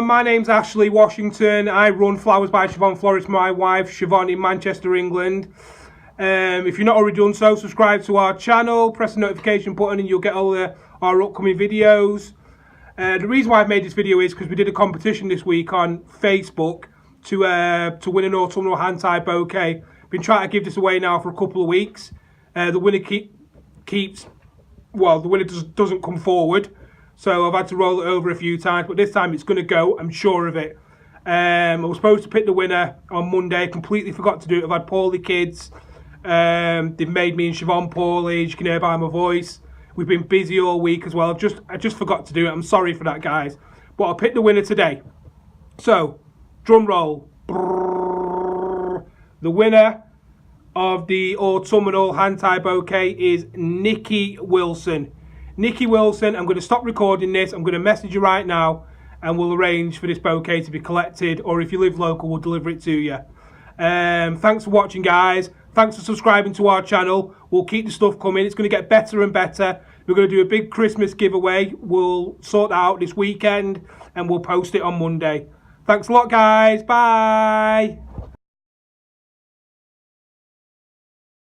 everyone, my name's Ashley Washington. I run Flowers by Siobhan Florist, my wife Siobhan in Manchester, England. If you're not already done so, subscribe to our channel, press the notification button and you'll get all our upcoming videos. The reason why I've made this video is because we did a competition this week on Facebook to win an autumnal hand-tie bouquet. Been trying to give this away now for a couple of weeks. The winner doesn't come forward. So I've had to roll it over a few times, but this time it's going to go, I'm sure of it. I was supposed to pick the winner on Monday, completely forgot to do it. I've had poorly kids. They've made me and Siobhan poorly, as you can hear by my voice. We've been busy all week as well. I just forgot to do it. I'm sorry for that, guys. But I'll pick the winner today. So, drum roll. The winner of the autumnal hand-tie bouquet is Nikki Wilson. Nikki Wilson, I'm going to stop recording this. I'm going to message you right now and we'll arrange for this bouquet to be collected, or if you live local, we'll deliver it to you. Thanks for watching, guys. Thanks for subscribing to our channel. We'll keep the stuff coming. It's going to get better and better. We're going to do a big Christmas giveaway. We'll sort that out this weekend and we'll post it on Monday. Thanks a lot, guys. Bye.